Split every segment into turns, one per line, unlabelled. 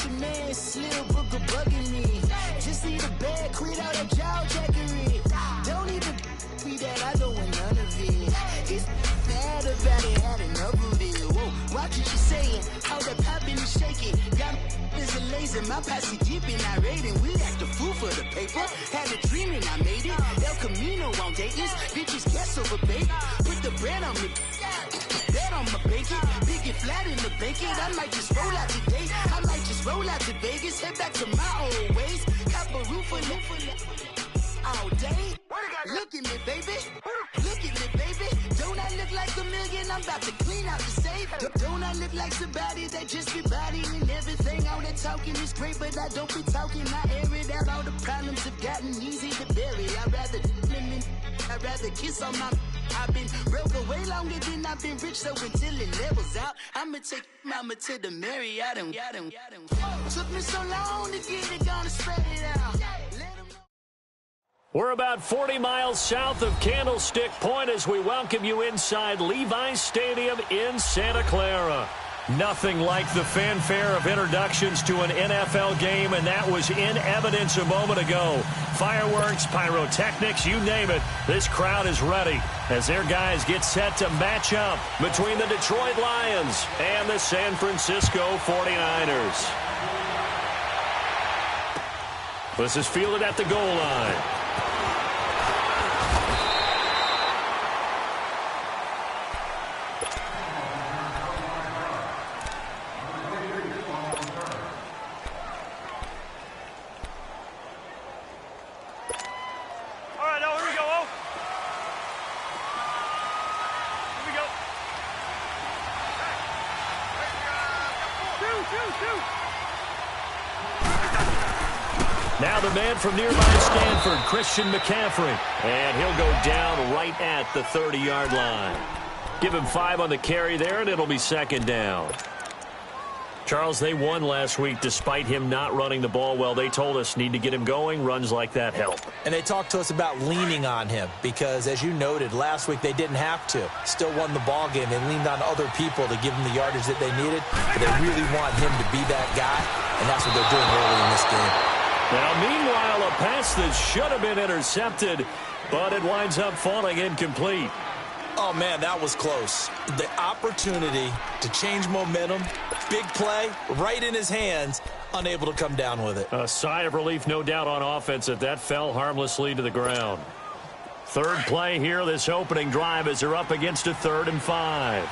your man Slim Booker bugging me. Just need a bag, quit out that jaw jackery. Don't even be that, I don't want none of it. It's bad about it, had enough of it. Whoa, watch what you saying, how that poppin' and shaking. Got is a laser, my posse deep and I raiding. We act the fool for the paper. Had a dream and I made it. El Camino on Dayton's, bitches guess over bait. Put the bread on me, bet on my bacon. Big and flat in the bacon. I might just roll out today. I might just roll out to Vegas. Head back to my old ways. Cop a roof for all day. Look at me, baby. Look at me, baby. Don't I look like a million? I'm about to clean out the safe. Don't I look like somebody that just be bodying everything? All that talking is great, but I don't be talking. I air it out. All the problems have gotten easy to bury. I'd rather kiss on my. I've been broke way longer than I've been rich, so until it levels out, I'ma take mama to the Marriott and took me so long to get it, gonna spread it out.
We're about 40 miles south of Candlestick Point as we welcome you inside Levi's Stadium in Santa Clara. Nothing like the fanfare of introductions to an NFL game, and that was in evidence a moment ago. Fireworks, pyrotechnics, you name it. This crowd is ready as their guys get set to match up between the Detroit Lions and the San Francisco 49ers. This is fielded at the goal line. Now the man from nearby Stanford, Christian McCaffrey. And he'll go down right at the 30-yard line. Give him 5 on the carry there, and it'll be second down. Charles, they won last week despite him not running the ball well. They told us need to get him going. Runs like that help.
And they talked to us about leaning on him because, as you noted, last week they didn't have to. Still won the ball game. They leaned on other people to give them the yardage that they needed. But they really want him to be that guy, and that's what they're doing early in this game.
Now, meanwhile, a pass that should have been intercepted, but it winds up falling incomplete.
Oh, man, that was close. The opportunity to change momentum, big play, right in his hands, unable to come down with it.
A sigh of relief, no doubt, on offense if that fell harmlessly to the ground. Third play here, this opening drive, as they're up against a 3rd and 5.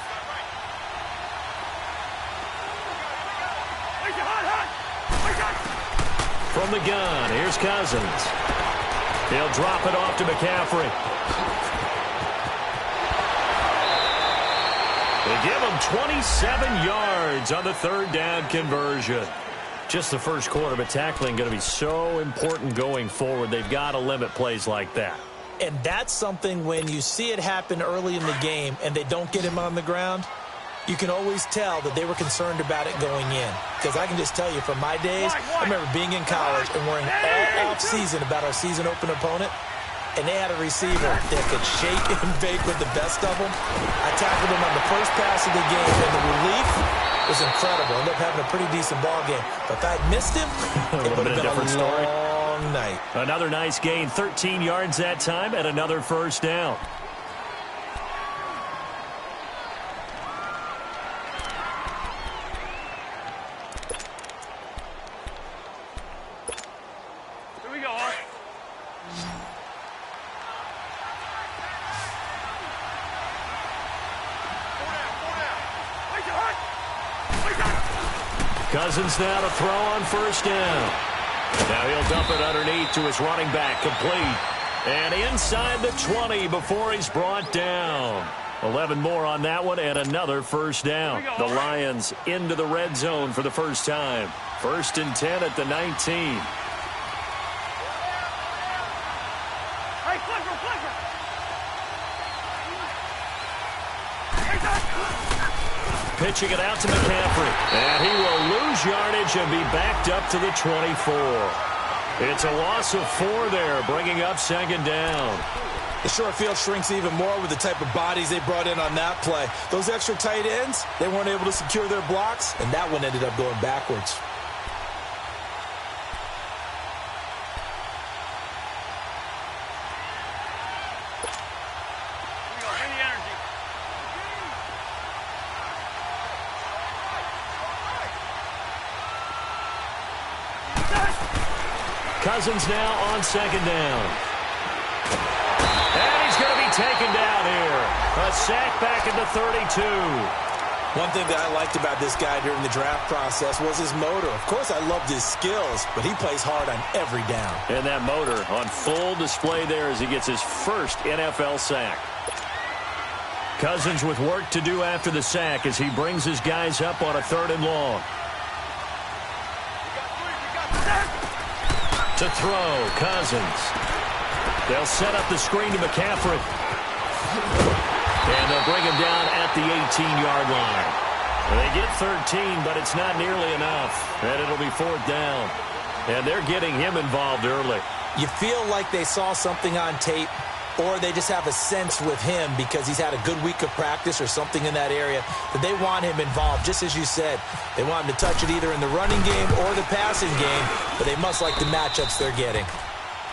From the gun, here's Cousins. He'll drop it off to McCaffrey. They give him 27 yards on the 3rd down conversion. Just the first quarter, but tackling going to be so important going forward. They've got to limit plays like that.
And that's something when you see it happen early in the game and they don't get him on the ground, you can always tell that they were concerned about it going in. Because I can just tell you, from my days, I remember being in college and worrying all off-season about our season-open opponent, and they had a receiver that could shake and bake with the best of them. I tackled him on the first pass of the game, and the relief was incredible. Ended up having a pretty decent ball game. But if I had missed him, it would have been a long night.
Another nice gain, 13 yards that time, and another first down. Cousins now to throw on first down. Now he'll dump it underneath to his running back, complete. And inside the 20 before he's brought down. 11 more on that one and another first down. The Lions into the red zone for the first time. 1st and 10 at the 19. Pitching it out to McCaffrey. And he will lose yardage and be backed up to the 24. It's a loss of 4 there, bringing up second down.
The short field shrinks even more with the type of bodies they brought in on that play. Those extra tight ends, they weren't able to secure their blocks, and that one ended up going backwards.
Cousins now on second down. And he's going to be taken down here. A sack back at the 32.
One thing that I liked about this guy during the draft process was his motor. Of course, I loved his skills, but he plays hard on every down.
And that motor on full display there as he gets his first NFL sack. Cousins with work to do after the sack as he brings his guys up on a 3rd and long. To throw, Cousins. They'll set up the screen to McCaffrey. And they'll bring him down at the 18-yard line. They get 13, but it's not nearly enough. And it'll be 4th down. And they're getting him involved early.
You feel like they saw something on tape, or they just have a sense with him because he's had a good week of practice or something in that area that they want him involved. Just as you said, they want him to touch it either in the running game or the passing game, but they must like the matchups they're getting.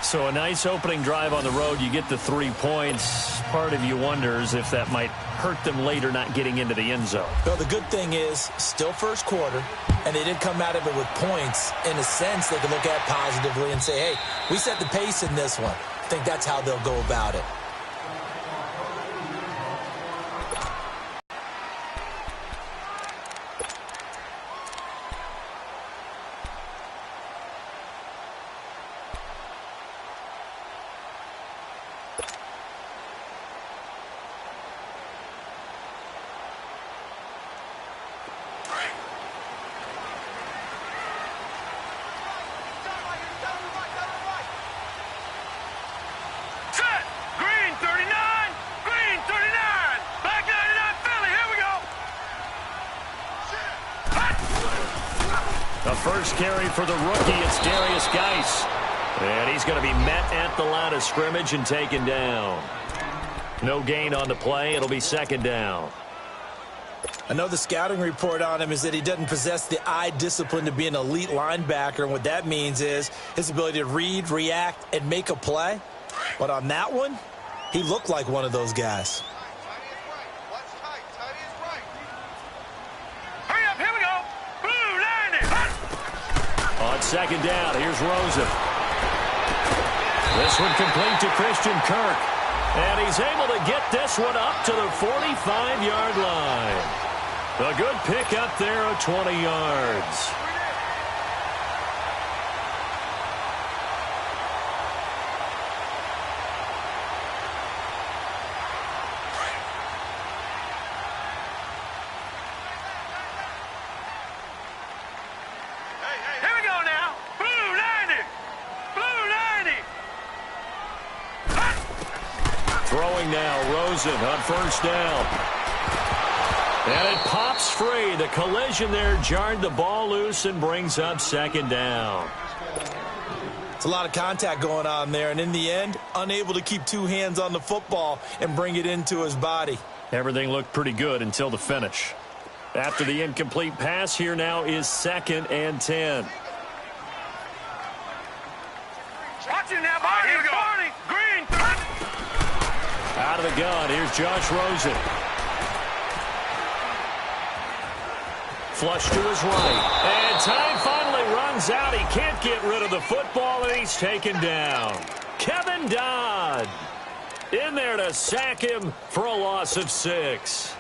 So a nice opening drive on the road. You get the 3 points. Part of you wonders if that might hurt them later not getting into the end zone.
Well, the good thing is still first quarter, and they didn't come out of it with points. In a sense, they can look at positively and say, hey, we set the pace in this one. I think that's how they'll go about it.
The first carry for the rookie, it's Darius Geis. And he's going to be met at the line of scrimmage and taken down. No gain on the play. It'll be 2nd down.
I know the scouting report on him is that he doesn't possess the eye discipline to be an elite linebacker. And what that means is his ability to read, react, and make a play. But on that one, he looked like one of those guys.
On 2nd down, here's Rosen. This one complete to Christian Kirk. And he's able to get this one up to the 45-yard line. A good pick up there of 20 yards. Throwing now, Rosen on 1st down. And it pops free. The collision there jarred the ball loose and brings up 2nd down.
It's a lot of contact going on there, and in the end, unable to keep 2 hands on the football and bring it into his body.
Everything looked pretty good until the finish. After the incomplete pass, here now is 2nd and 10.
Watch it now, Barney. Here we go. Barney. Green.
Out of the gun, here's Josh Rosen. Flush to his right. And time finally runs out. He can't get rid of the football, and he's taken down. Kevin Dodd in there to sack him for a loss of 6.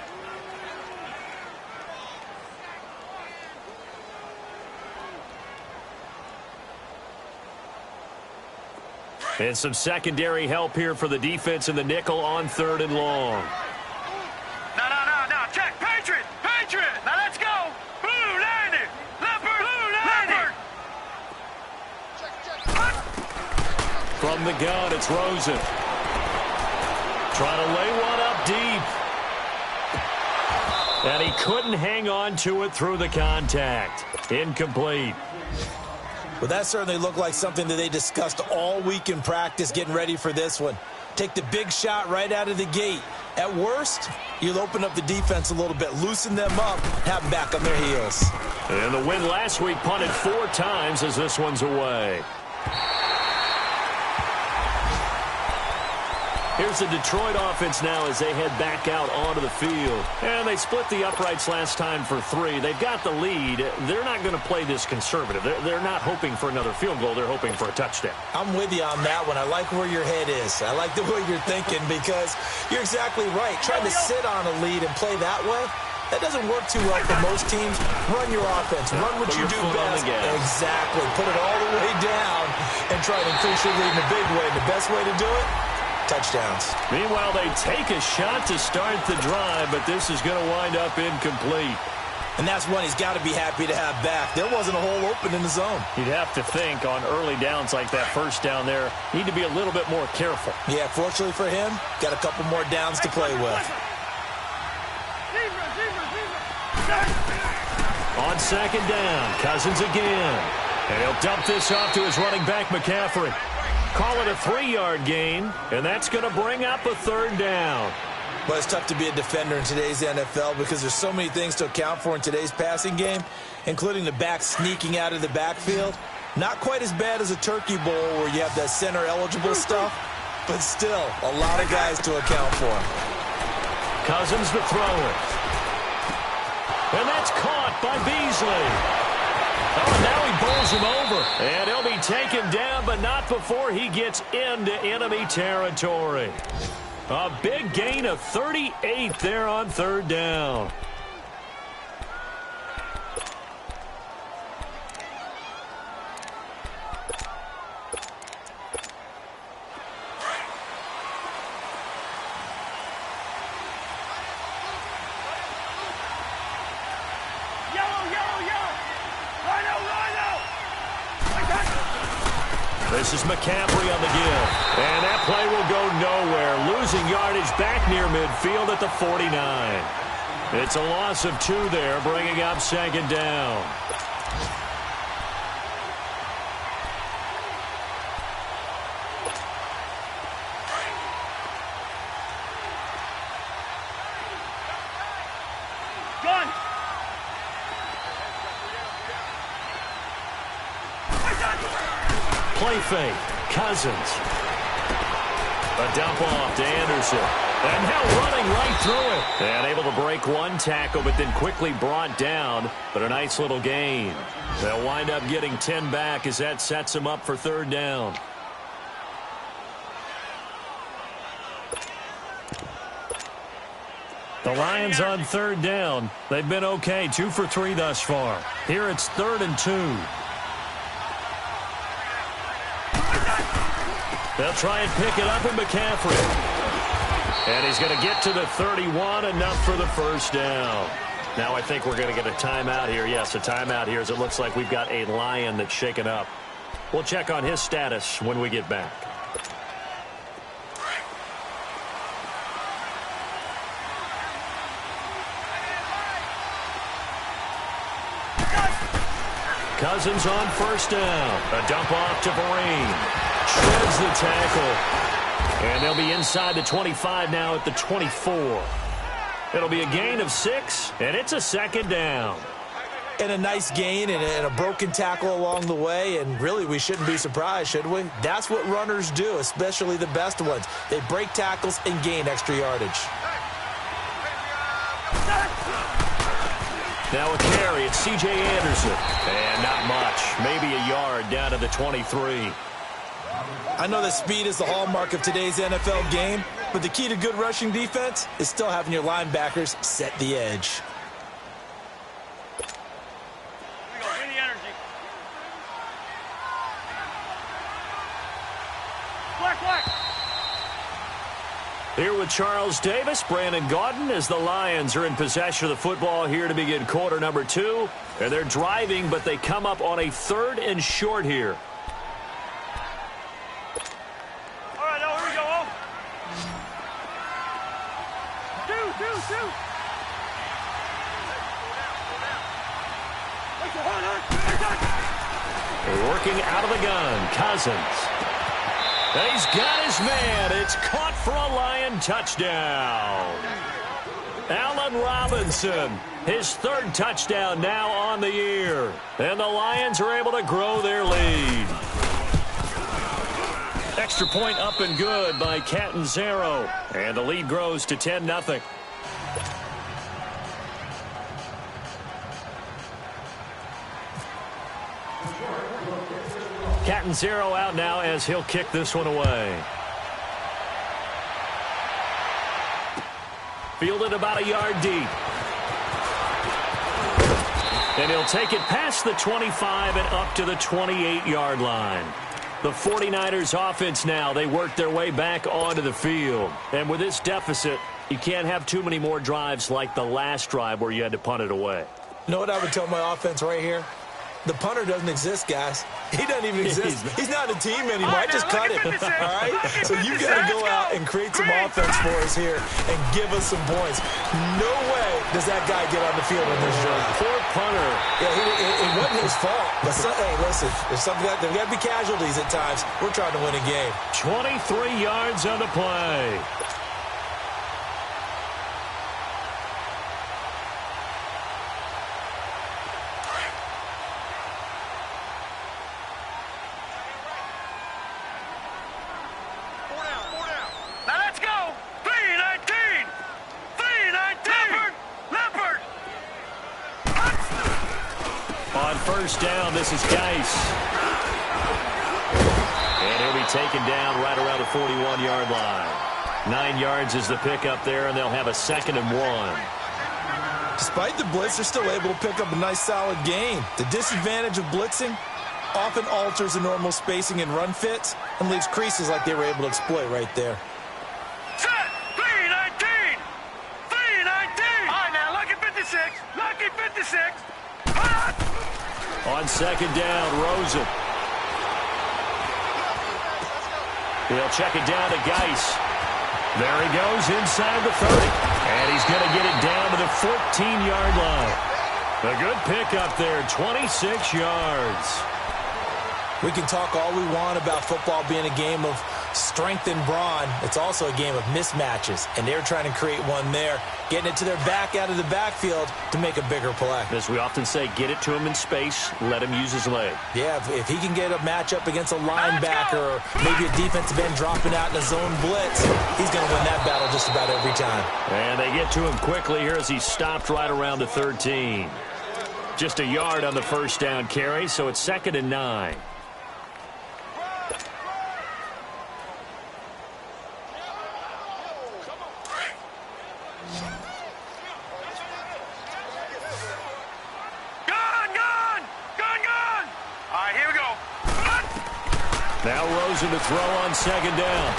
And some secondary help here for the defense in the nickel on 3rd and long.
No. Check. Patriot. Now let's go. Blue, landed. Leopard. Blue, landed. Check.
From the gun, it's Rosen. Trying to lay one up deep. And he couldn't hang on to it through the contact. Incomplete.
Well, that certainly looked like something that they discussed all week in practice getting ready for this one. Take the big shot right out of the gate. At worst, you'll open up the defense a little bit, loosen them up, have them back on their heels.
And the win last week punted 4 times as this one's away. Here's the Detroit offense now as they head back out onto the field. And they split the uprights last time for 3. They've got the lead. They're not going to play this conservative. They're not hoping for another field goal. They're hoping for a touchdown.
I'm with you on that one. I like where your head is. I like the way you're thinking because you're exactly right. Trying to sit on a lead and play that way, that doesn't work too well for most teams. Run your offense. Run what you do best. Exactly. Put it all the way down and try to increase your lead in a big way. The best way to do it, touchdowns.
Meanwhile, they take a shot to start the drive, but this is going to wind up incomplete.
And that's one he's got to be happy to have back. There wasn't a hole open in the zone.
You'd have to think on early downs like that first down there, need to be a little bit more careful.
Yeah, fortunately for him, got a couple more downs to play with.
On second down, Cousins again. And he'll dump this off to his running back, McCaffrey. Call it a 3-yard gain, and that's going to bring up a third down.
Well, it's tough to be a defender in today's NFL because there's so many things to account for in today's passing game, including the back sneaking out of the backfield. Not quite as bad as a turkey bowl where you have that center-eligible stuff, but still a lot of guys to account for.
Cousins to throw it. And that's caught by Beasley. Oh, now he bowls him over. And he'll be taken down, but not before he gets into enemy territory. A big gain of 38 there on third down. This is McCaffrey on the give. And that play will go nowhere. Losing yardage back near midfield at the 49. It's a loss of 2 there, bringing up second down. Play fake. Cousins. A dump off to Anderson. And now running right through it. And able to break one tackle, but then quickly brought down. But a nice little gain. They'll wind up getting 10 back as that sets them up for third down. The Lions on third down. They've been okay. 2 for 3 thus far. Here it's 3rd and 2. They'll try and pick it up in McCaffrey. And he's going to get to the 31, enough for the first down. Now I think we're going to get a timeout here. Yes, a timeout here as it looks like we've got a Lion that's shaken up. We'll check on his status when we get back. Cousins on first down. A dump off to Vereen. Shreds the tackle. And they'll be inside the 25 now at the 24. It'll be a gain of 6, and it's a second down.
And a nice gain and a broken tackle along the way, and really we shouldn't be surprised, should we? That's what runners do, especially the best ones. They break tackles and gain extra yardage.
Now a carry, it's C.J. Anderson. And not much, maybe a yard down to the 23.
I know that speed is the hallmark of today's NFL game, but the key to good rushing defense is still having your linebackers set the edge. Here with Charles Davis, Brandon Gaudin, as the Lions are in possession of the football here to begin quarter number 2. And they're driving, but they come up on a 3rd and short here.
All right, now here we go. Two.
Working out of the gun, Cousins. And he's got his man. It's caught for a Lion touchdown. Allen Robinson, his 3rd touchdown now on the year. And the Lions are able to grow their lead. Extra point up and good by Catanzaro. And the lead grows to 10-0. Catanzaro out now as he'll kick this one away. Fielded about a yard deep. And he'll take it past the 25 and up to the 28-yard line. The 49ers offense now, they work their way back onto the field. And with this deficit, you can't have too many more drives like the last drive where you had to punt it away.
You know what I would tell my offense right here? The punter doesn't exist, guys. He doesn't even exist. He's not a team anymore. I just cut him. All right? So you got to go out and create some offense for us here and give us some points. No way does that guy get on the field on this drive.
Poor punter.
Yeah, it wasn't his fault. But hey, listen, there's got to be casualties at times. We're trying to win a game.
23 yards on the play. First down, this is Geis. And he'll be taken down right around the 41-yard line. 9 yards is the pickup there, and they'll have a 2nd and 1.
Despite the blitz, they're still able to pick up a nice, solid gain. The disadvantage of blitzing often alters the normal spacing and run fits and leaves creases like they were able to exploit right there.
Set! 3-19! 3-19! All right, now, lucky 56. Lucky 56.
On 2nd down, Rosen. He'll check it down to Geis. There he goes inside the 30. And he's going to get it down to the 14-yard line. A good pickup there, 26 yards.
We can talk all we want about football being a game of strength and brawn. It's also a game of mismatches, and they're trying to create one there, getting it to their back out of the backfield to make a bigger play.
As we often say, get it to him in space, let him use his leg.
Yeah, if he can get a matchup against a linebacker or maybe a defensive end dropping out in a zone blitz, he's going to win that battle just about every time.
And they get to him quickly here as he's stopped right around the 13. Just a yard on the first down carry, so it's 2nd and 9. Now Rosen to throw on 2nd down.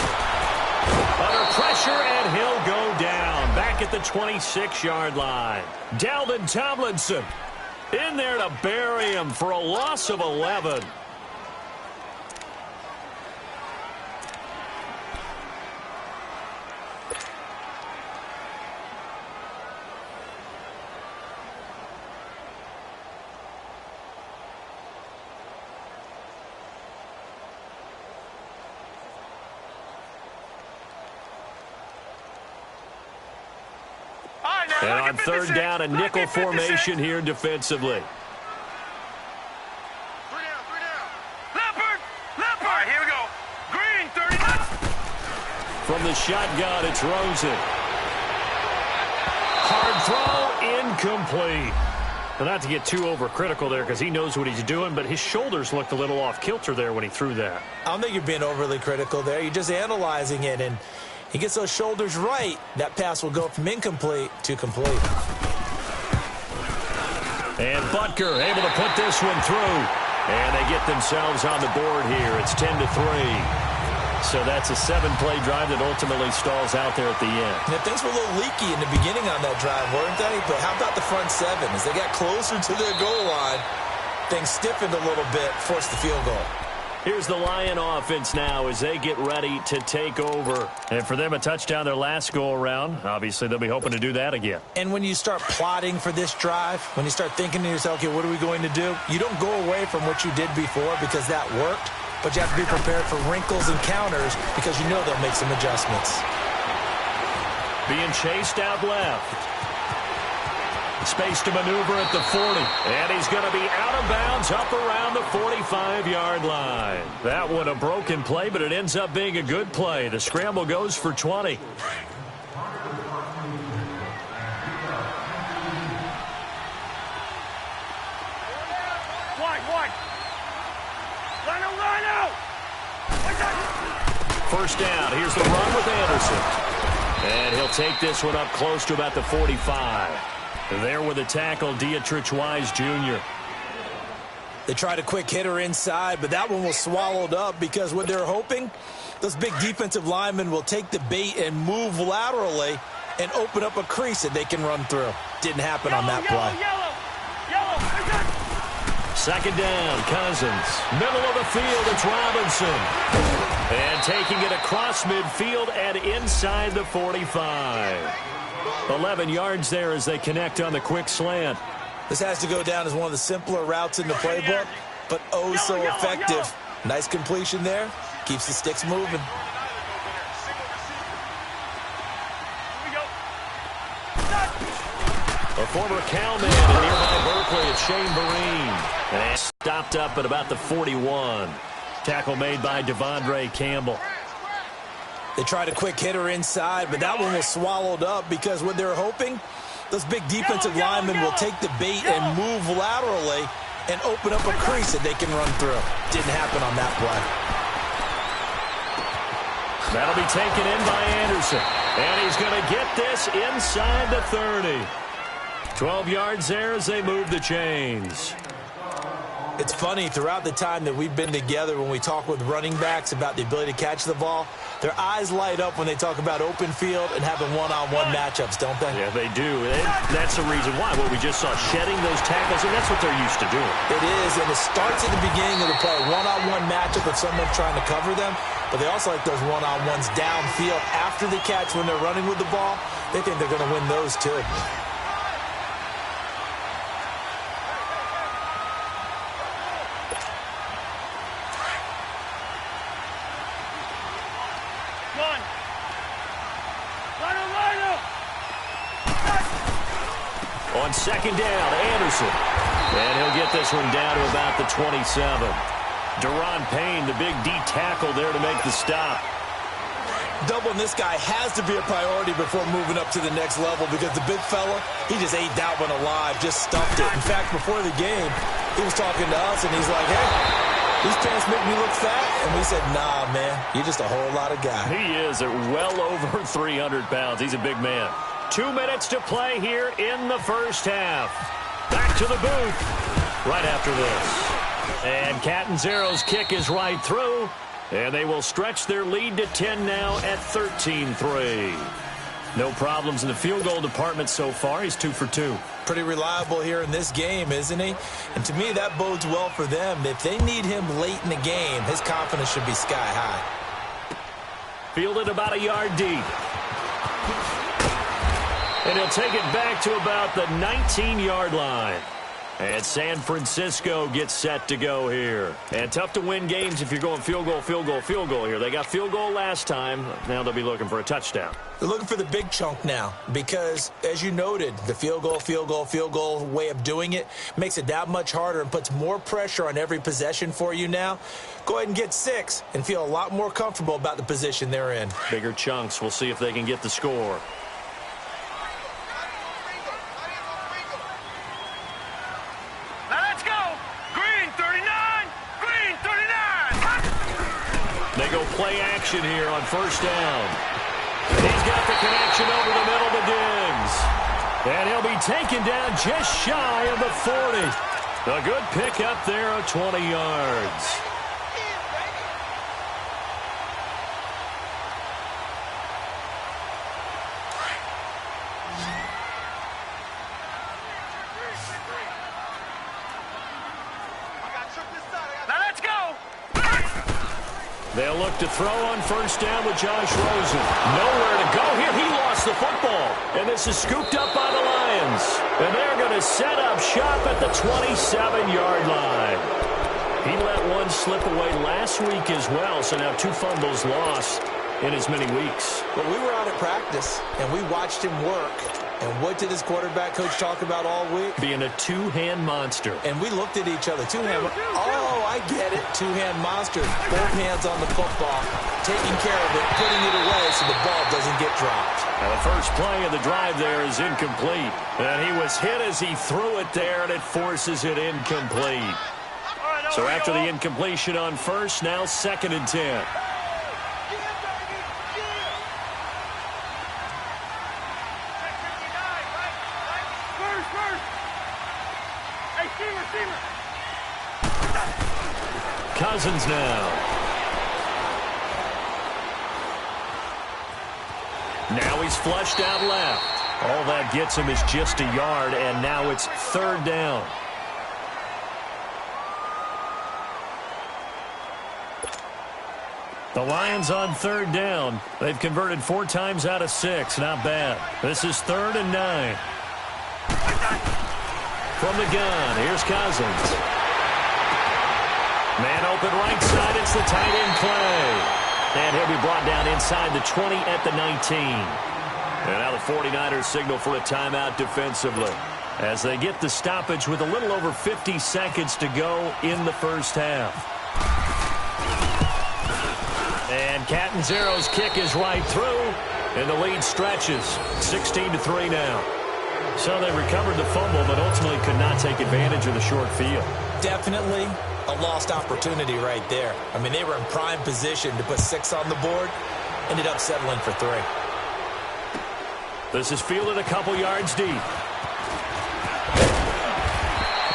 Under pressure, and he'll go down. Back at the 26-yard line. Dalvin Tomlinson in there to bury him for a loss of 11. And on 3rd down, a nickel formation here defensively.
3 down. Leopard! All right, here we go. Green, 30.
From the shotgun, it's Rosen. Hard throw, incomplete. Well, not to get too overcritical there because he knows what he's doing, but his shoulders looked a little off kilter there when he threw that.
I don't think you're being overly critical there. You're just analyzing it, and he gets those shoulders right, that pass will go from incomplete to complete.
And Butker able to put this one through. And they get themselves on the board here. It's 10-3. So that's a 7-play drive that ultimately stalls out there at the end.
Yeah, things were a little leaky in the beginning on that drive, weren't they? But how about the front 7? As they got closer to their goal line, things stiffened a little bit, forced the field goal.
Here's the Lion offense now as they get ready to take over. And for them, a touchdown their last go-around. Obviously, they'll be hoping to do that again.
And when you start plotting for this drive, when you start thinking to yourself, okay, what are we going to do? You don't go away from what you did before because that worked, but you have to be prepared for wrinkles and counters because you know they'll make some adjustments.
Being chased out left. Space to maneuver at the 40. And he's going to be out of bounds up around the 45-yard line. That one a broken play, but it ends up being a good play. The scramble goes for 20. First down. Here's the run with Anderson. And he'll take this one up close to about the 45. There with the tackle, Dietrich Wise Jr.
They tried a quick hitter inside, but that one was swallowed up because what they're hoping, those big defensive linemen will take the bait and move laterally and open up a crease that they can run through. Didn't happen on that play.
Second down, Cousins. Middle of the field, it's Robinson. And taking it across midfield and inside the 45. 11 yards there as they connect on the quick slant.
This has to go down as one of the simpler routes in the playbook, but oh so effective. Nice completion there. Keeps the sticks moving.
A former Calman in nearby Berkeley, it's Shane Vereen. And stopped up at about the 41. Tackle made by Devondre Campbell.
They tried a quick hitter inside, but that one was swallowed up because what they're hoping, those big defensive linemen will take the bait and move laterally and open up a crease that they can run through. Didn't happen on that play.
That'll be taken in by Anderson. And he's going to get this inside the 30. 12 yards there as they move the chains.
It's funny, throughout the time that we've been together, when we talk with running backs about the ability to catch the ball, their eyes light up when they talk about open field and having one-on-one matchups, don't they?
Yeah, they do. And that's the reason why. What we just saw, shedding those tackles, and that's what they're used to doing.
It is, and it starts at the beginning of the play. One-on-one matchup if someone's trying to cover them, but they also like those one-on-ones downfield after the catch when they're running with the ball. They think they're going to win those too.
On second down, Anderson. And he'll get this one down to about the 27. Deron Payne, the big D tackle there to make the stop.
Doubling this guy has to be a priority before moving up to the next level because the big fella, he just ate that one alive, just stuffed it. In fact, before the game, he was talking to us, and he's like, hey, these pants make me look fat. And we said, nah, man, you're just a whole lot of guy.
He is at well over 300 pounds. He's a big man. 2 minutes to play here in the first half. Back to the booth right after this. And Catanzaro's kick is right through. And they will stretch their lead to 10 now at 13-3. No problems in the field goal department so far. He's 2 for 2.
Pretty reliable here in this game, isn't he? And to me, that bodes well for them. If they need him late in the game, his confidence should be sky high.
Fielded about a yard deep. And he'll take it back to about the 19-yard line. And San Francisco gets set to go here. And tough to win games if you're going field goal, field goal, field goal here. They got field goal last time. Now they'll be looking for a touchdown.
They're looking for the big chunk now because, as you noted, the field goal way of doing it makes it that much harder and puts more pressure on every possession for you now. Go ahead and get 6 and feel a lot more comfortable about the position they're in.
Bigger chunks. We'll see if they can get the score. They go play action here on first down. He's got the connection over the middle to Diggs. And he'll be taken down just shy of the 40. A good pickup there of 20 yards. They'll look to throw on first down with Josh Rosen. Nowhere to go here. He lost the football. And this is scooped up by the Lions. And they're going to set up shop at the 27-yard line. He let one slip away last week as well, so now 2 fumbles lost. in as many weeks.
Well, we were out at practice, and we watched him work. And what did his quarterback coach talk about all week?
Being a two-hand monster.
And we looked at each other. Two-hand. Oh, I get it. Two-hand monster. Both hands on the football, taking care of it, putting it away so the ball doesn't get dropped.
Now the first play of the drive there is incomplete. And he was hit as he threw it there, and it forces it incomplete. So after the incompletion on first, now 2nd and 10. Cousins now. Now he's flushed out left. All that gets him is just a yard, and now it's 3rd down. The Lions on 3rd down. They've converted 4 times out of 6. Not bad. This is 3rd and 9. From the gun, here's Cousins. Man open right side, it's the tight end play. And he'll be brought down inside the 20 at the 19. And now the 49ers signal for a timeout defensively as they get the stoppage with a little over 50 seconds to go in the first half. And Catanzaro's kick is right through, and the lead stretches 16-3 now. So they recovered the fumble, but ultimately could not take advantage of the short field.
Definitely a lost opportunity right there. I mean, they were in prime position to put 6 on the board, ended up settling for 3.
This is fielded a couple yards deep.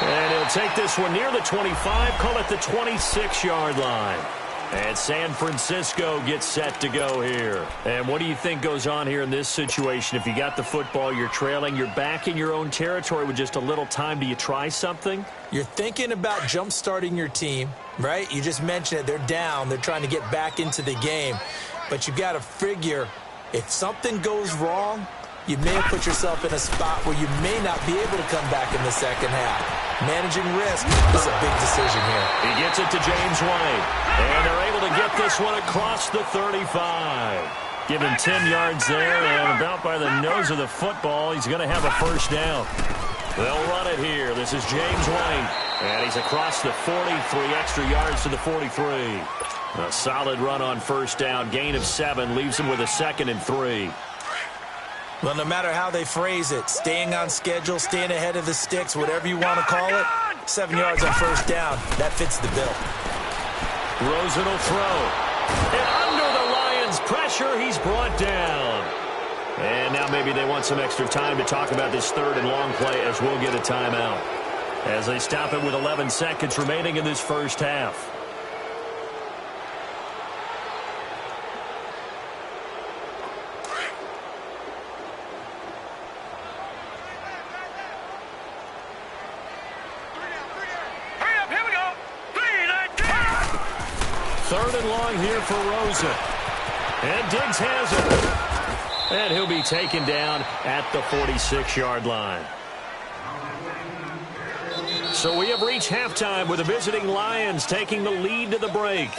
And he'll take this one near the 25, call it the 26-yard line. And San Francisco gets set to go here. And what do you think goes on here in this situation? If you got the football, you're trailing, you're back in your own territory with just a little time. Do you try something?
You're thinking about jump-starting your team, right? You just mentioned it. They're down. They're trying to get back into the game. But you got to figure if something goes wrong, you may have put yourself in a spot where you may not be able to come back in the second half. Managing risk is a big decision here.
He gets it to James White. And they're able to get this one across the 35. Give him 10 yards there, and about by the nose of the football, he's going to have a first down. They'll run it here. This is James White. And he's across the 40, 3 extra yards to the 43. A solid run on first down. Gain of 7 leaves him with a 2nd and 3.
Well, no matter how they phrase it, staying on schedule, staying ahead of the sticks, whatever you want to call it, 7 yards on first down, that fits the bill.
Rosen will throw. And under the Lions' pressure, he's brought down. And now maybe they want some extra time to talk about this 3rd and long play as we'll get a timeout. As they stop it with 11 seconds remaining in this first half. Third and long here for Rosen. And Diggs has it. And he'll be taken down at the 46-yard line. So we have reached halftime with the visiting Lions taking the lead to the break.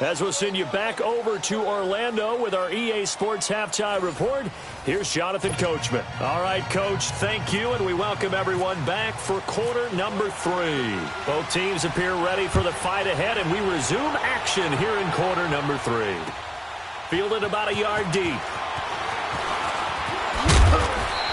As we'll send you back over to Orlando with our EA Sports Halftime Report, here's Jonathan Coachman. All right, Coach, thank you, and we welcome everyone back for quarter number 3. Both teams appear ready for the fight ahead, and we resume action here in quarter number 3. Fielded about a yard deep.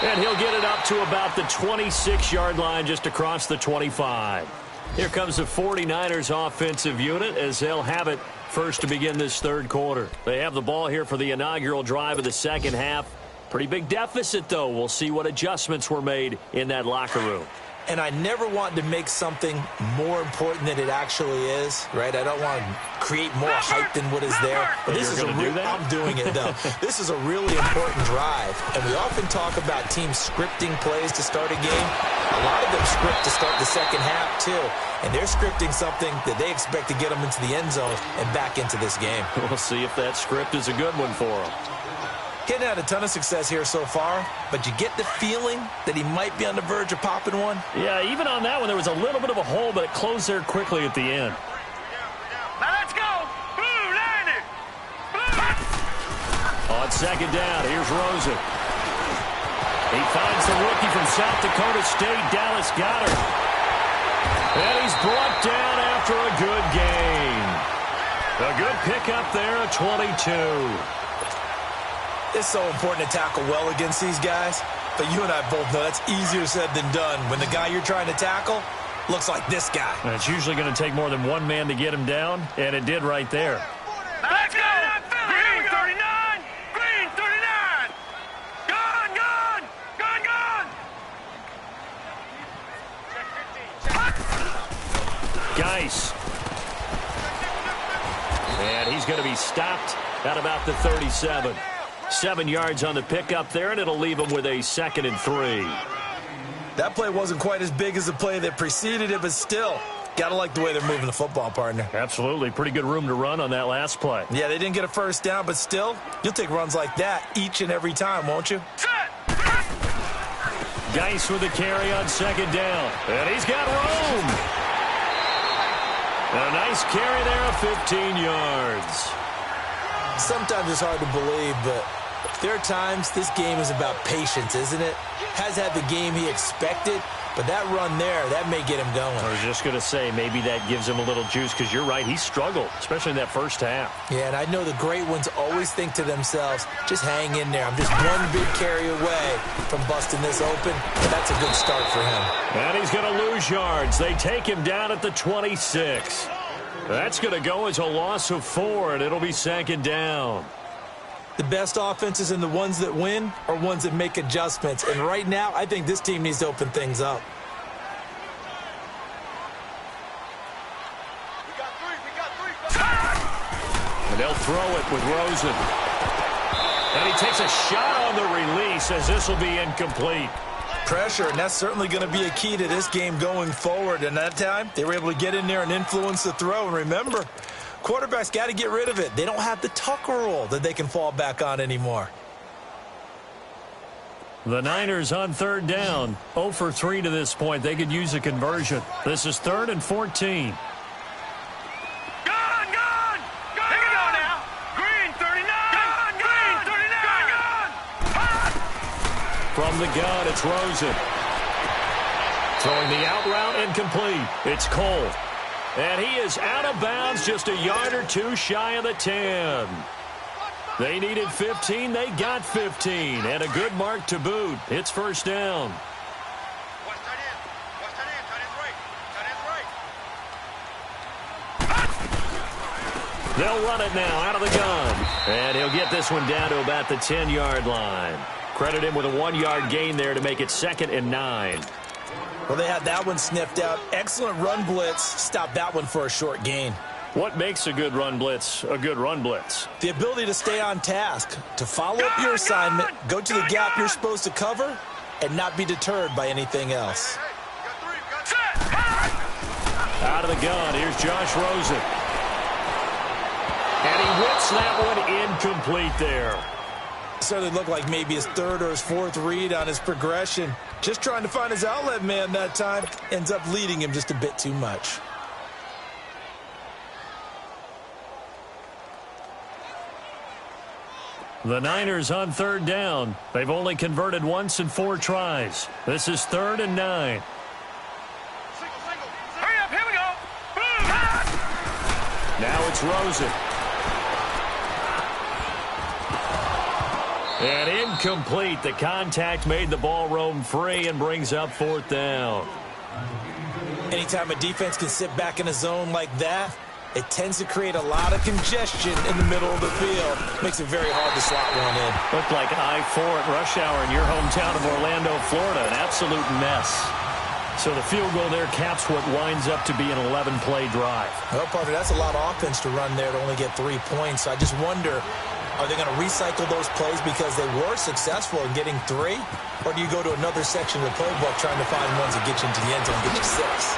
And he'll get it up to about the 26-yard line just across the 25. Here comes the 49ers offensive unit as they'll have it first to begin this third quarter. They have the ball here for the inaugural drive of the second half. Pretty big deficit, though. We'll see what adjustments were made in that locker room.
And I never want to make something more important than it actually is, right? I don't want to create more hype than what is there. But this is I'm doing it, though. This is a really important drive. And we often talk about teams scripting plays to start a game. A lot of them script to start the second half, too. And they're scripting something that they expect to get them into the end zone and back into this game.
We'll see if that script is a good one for them.
Getting had a ton of success here so far, but you get the feeling that he might be on the verge of popping one?
Yeah, even on that one, there was a little bit of a hole, but it closed there quickly at the end.
Now let's go! Blue, line it! Blue!
second down. Here's Rosen. He finds the rookie from South Dakota State, Dallas Goedert. And he's brought down after a good gain. A good pickup there at 22.
It's so important to tackle well against these guys. But you and I both know that's easier said than done. When the guy you're trying to tackle looks like this guy.
And it's usually going to take more than one man to get him down, and it did right there.
Let's go! Green 39! Green 39! Gone, gone! Gone, gone!
Geis. And he's going to be stopped at about the 37. 7 yards on the pickup there, and it'll leave him with a 2nd and 3.
That play wasn't quite as big as the play that preceded it, but still, got to like the way they're moving the football, partner.
Absolutely. Pretty good room to run on that last play.
Yeah, they didn't get a first down, but still, you'll take runs like that each and every time, won't you?
Geis with the carry on 2nd down. And he's got room. A nice carry there of 15 yards.
Sometimes it's hard to believe, but there are times this game is about patience, isn't it? Has had the game he expected, but that run there, that may get him going.
I was just going to say, maybe that gives him a little juice, because you're right, he struggled, especially in that first half.
Yeah, and I know the great ones always think to themselves, just hang in there. I'm just one big carry away from busting this open, but that's a good start for him.
And he's going to lose yards. They take him down at the 26. That's going to go as a loss of 4, and it'll be 2nd down.
The best offenses and the ones that win are ones that make adjustments. And right now, I think this team needs to open things up.
And they'll throw it with Rosen. And he takes a shot on the release as this will be incomplete.
Pressure, and that's certainly going to be a key to this game going forward. And that time, they were able to get in there and influence the throw. And remember, quarterbacks got to get rid of it. They don't have the Tucker rule that they can fall back on anymore.
The Niners on 3rd down. 0 for 3 to this point. They could use a conversion. This is 3rd and 14. From the gun, it's Rosen. Throwing the out route incomplete. It's Cole. And he is out of bounds, just a yard or two shy of the 10. They needed 15. They got 15. And a good mark to boot. It's 1st down. They'll run it now out of the gun. And he'll get this one down to about the 10-yard line. Credit him with a 1-yard gain there to make it 2nd and 9.
Well, they had that one sniffed out. Excellent run blitz. Stopped that one for a short gain.
What makes a good run blitz a good run blitz?
The ability to stay on task, to follow up your assignment, go to the gap you're supposed to cover, and not be deterred by anything else.
Out of the gun, here's Josh Rosen. And he whips that one incomplete there.
Certainly looked like maybe his 3rd or his 4th read on his progression. Just trying to find his outlet man that time. Ends up leading him just a bit too much.
The Niners on 3rd down. They've only converted once in 4 tries. This is 3rd and 9.
Hurry up, here we go. Boom.
Now it's Rosen. And incomplete. The contact made the ball roam free and brings up 4th down.
Anytime a defense can sit back in a zone like that, it tends to create a lot of congestion in the middle of the field. Makes it very hard to slot one in.
Looked like I-4 at rush hour in your hometown of Orlando, Florida. An absolute mess. So the field goal there caps what winds up to be an 11-play drive.
Well, partner, that's a lot of offense to run there to only get 3 points. So I just wonder, are they going to recycle those plays because they were successful in getting 3? Or do you go to another section of the playbook trying to find ones that get you into the end zone and get you 6?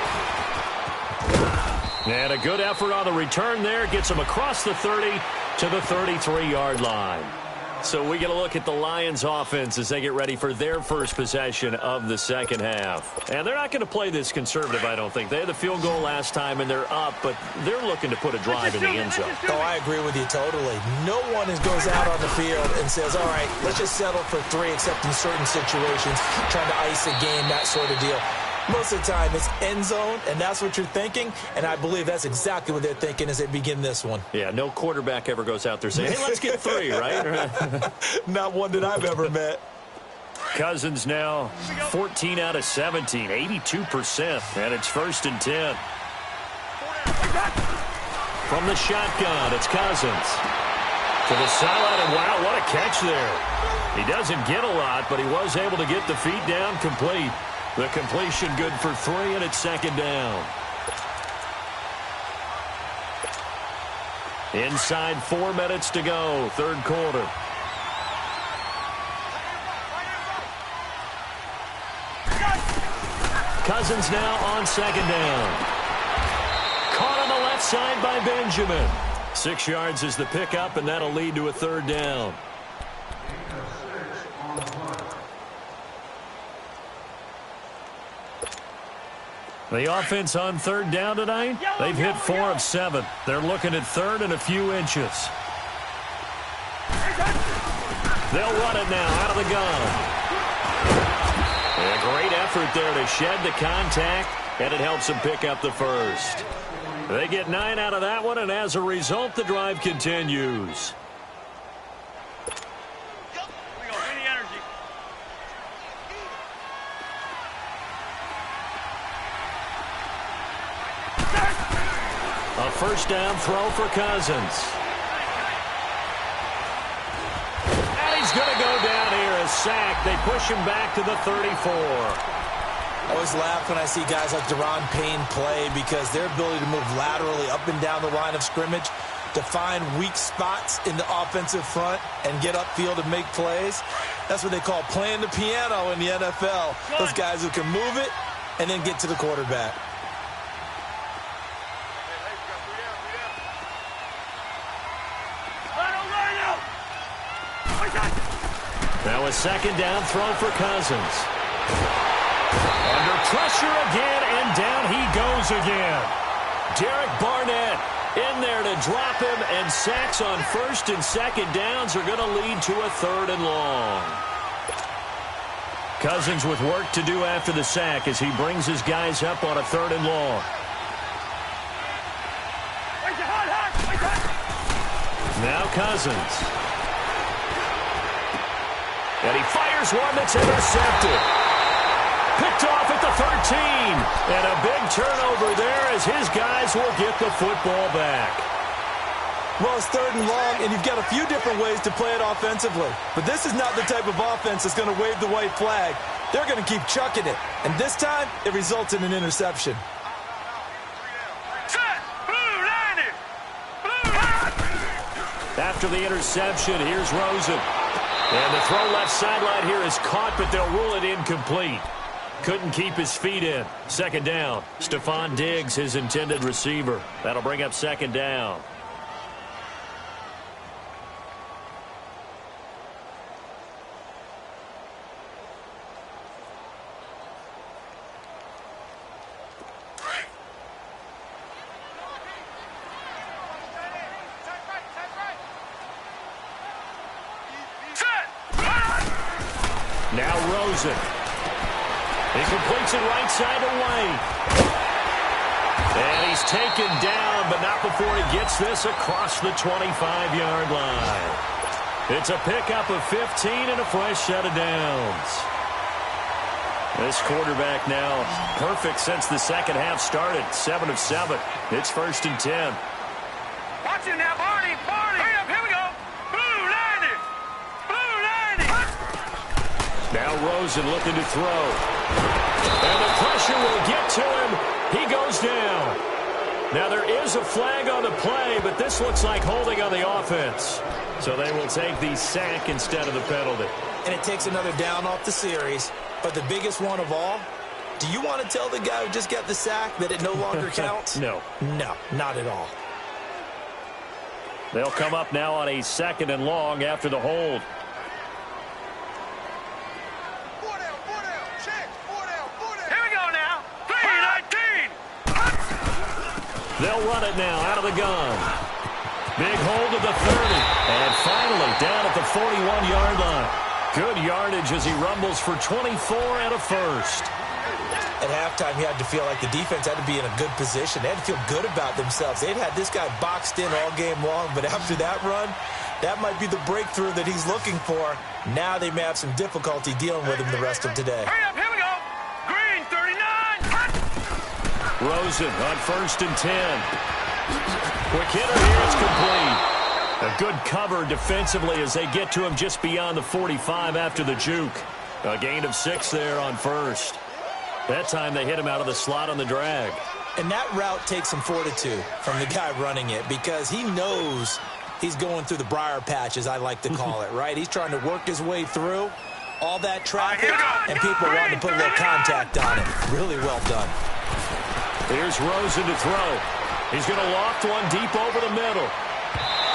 And a good effort on the return there. Gets him across the 30 to the 33-yard line. So we get a look at the Lions offense as they get ready for their first possession of the second half. And they're not going to play this conservative, I don't think. They had the field goal last time, and they're up, but they're looking to put a drive in the end zone.
Oh, I agree with you totally. No one goes out on the field and says, all right, let's just settle for 3, except in certain situations, trying to ice a game, that sort of deal. Most of the time, it's end zone, and that's what you're thinking, and I believe that's exactly what they're thinking as they begin this one.
Yeah, no quarterback ever goes out there saying, hey, let's get 3, right?
Not one that I've ever met.
Cousins now 14 out of 17, 82%, and it's 1st and 10. From the shotgun, it's Cousins. To the sideline, and wow, what a catch there. He doesn't get a lot, but he was able to get the feet down complete. The completion good for 3, and it's 2nd down. Inside 4 minutes to go, 3rd quarter. Cousins now on 2nd down. Caught on the left side by Benjamin. 6 yards is the pickup, and that'll lead to a 3rd down. The offense on 3rd down tonight, they've hit 4 of 7. They're looking at 3rd and a few inches. They'll run it now out of the gun. A great effort there to shed the contact, and it helps them pick up the 1st. They get 9 out of that one, and as a result, the drive continues. A 1st down throw for Cousins. And he's going to go down here, a sack. They push him back to the 34.
I always laugh when I see guys like Deron Payne play because their ability to move laterally up and down the line of scrimmage, to find weak spots in the offensive front and get upfield and make plays. That's what they call playing the piano in the NFL. Those guys who can move it and then get to the quarterback.
Now a 2nd down throw for Cousins. Under pressure again, and down he goes again. Derek Barnett in there to drop him, and sacks on 1st and 2nd downs are going to lead to a 3rd and long. Cousins with work to do after the sack as he brings his guys up on a 3rd and long. Now Cousins. And he fires one that's intercepted. Picked off at the 13. And a big turnover there as his guys will get the football back.
Well, it's 3rd and long, and you've got a few different ways to play it offensively. But this is not the type of offense that's going to wave the white flag. They're going to keep chucking it. And this time, it results in an interception.
After the interception, here's Rosen. And the throw left sideline here is caught, but they'll rule it incomplete. Couldn't keep his feet in. 2nd down. Stephon Diggs, his intended receiver. That'll bring up 2nd down. Now Rosen. He completes it right side to White. And he's taken down, but not before he gets this across the 25-yard line. It's a pickup of 15 and a fresh set of downs. This quarterback now perfect since the second half started. 7 of 7. It's 1st and 10.
Watch it now, Barney. Barney. Hurry up, here we go. Blue 90. Blue 90.
Now Rosen looking to throw. And the pressure will get to him. He goes down. Now there is a flag on the play, but this looks like holding on the offense. So they will take the sack instead of the penalty.
And it takes another down off the series. But the biggest one of all, do you want to tell the guy who just got the sack that it no longer counts?
No.
No, not at all.
They'll come up now on a 2nd and long after the hold.
Here we go now. 3-19.
They'll run it now out of the gun. Big hold of the 30. And finally down at the 41-yard line. Good yardage as he rumbles for 24 and a first.
At halftime, you had to feel like the defense had to be in a good position. They had to feel good about themselves. They'd had this guy boxed in all game long, but after that run, that might be the breakthrough that he's looking for. Now they may have some difficulty dealing with him the rest of today.
Hurry up, here we go. Green, 39.
Rosen on 1st and 10. Quick hitter here, it's complete. A good cover defensively as they get to him just beyond the 45 after the juke. A gain of 6 there on 1st. That time they hit him out of the slot on the drag.
And that route takes some fortitude from the guy running it because he knows he's going through the briar patch, as I like to call it, right? He's trying to work his way through all that traffic, and people want to put a little contact on it. Really well done.
Here's Rosen to throw. He's going to loft one deep over the middle.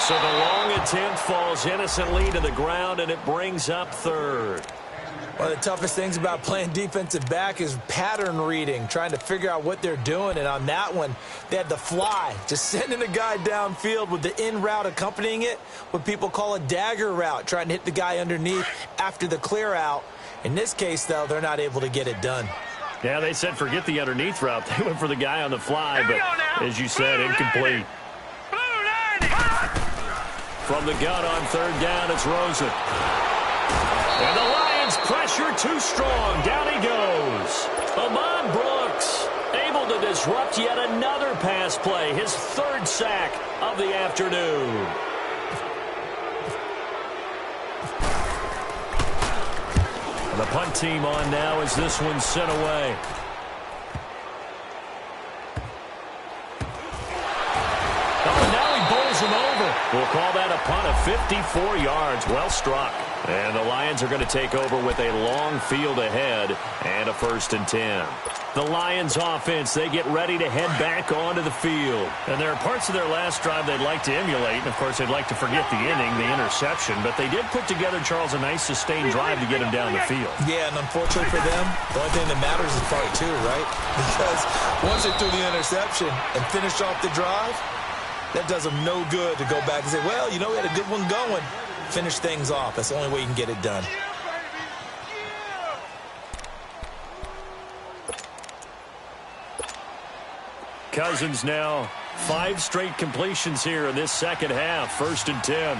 So the long attempt falls innocently to the ground, and it brings up 3rd.
One of the toughest things about playing defensive back is pattern reading, trying to figure out what they're doing. And on that one, they had the fly, just sending a guy downfield with the in route accompanying it, what people call a dagger route, trying to hit the guy underneath after the clear out. In this case, though, they're not able to get it done.
Yeah, they said forget the underneath route. They went for the guy on the fly, but as you said, incomplete. From the gun on 3rd down, it's Rosen. And the Lions pressure too strong. Down he goes. Ahman Brooks able to disrupt yet another pass play. His 3rd sack of the afternoon. And the punt team on now as this one's sent away. Oh, now he bowls him over. We'll call that a punt of 54 yards. Well struck. And the Lions are going to take over with a long field ahead and a 1st and 10. The Lions offense, they get ready to head back onto the field. And there are parts of their last drive they'd like to emulate. And, of course, they'd like to forget the inning, the interception. But they did put together, Charles, a nice sustained drive to get him down the field.
Yeah, and unfortunately for them, the only thing that matters is part 2, right? Because once they threw the interception and finished off the drive, that does them no good to go back and say, well, you know, we had a good one going. Finish things off. That's the only way you can get it done.
Cousins now 5 straight completions here in this second half. 1st and 10.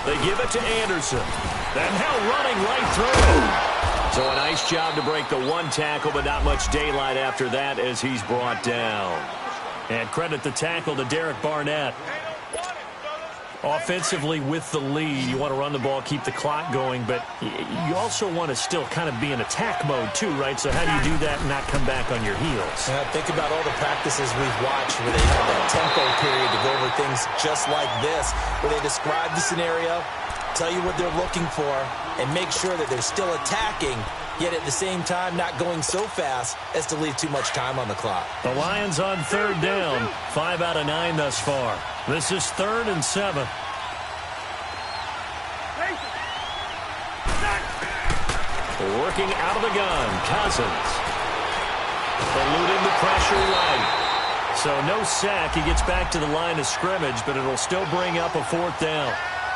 They give it to Anderson. And now running right through. So a nice job to break the 1 tackle, but not much daylight after that as he's brought down. And credit the tackle to Derek Barnett. Offensively with the lead, you want to run the ball, keep the clock going, but you also want to still kind of be in attack mode too, right? So how do you do that and not come back on your heels?
Yeah, think about all the practices we've watched where they have that tempo period to go over things just like this, where they describe the scenario, tell you what they're looking for, and make sure that they're still attacking, yet at the same time not going so fast as to leave too much time on the clock.
The Lions on 3rd down, 5 out of 9 thus far. This is 3rd and 7. Working out of the gun, Cousins. Eluding the pressure right. So no sack. He gets back to the line of scrimmage, but it'll still bring up a 4th down.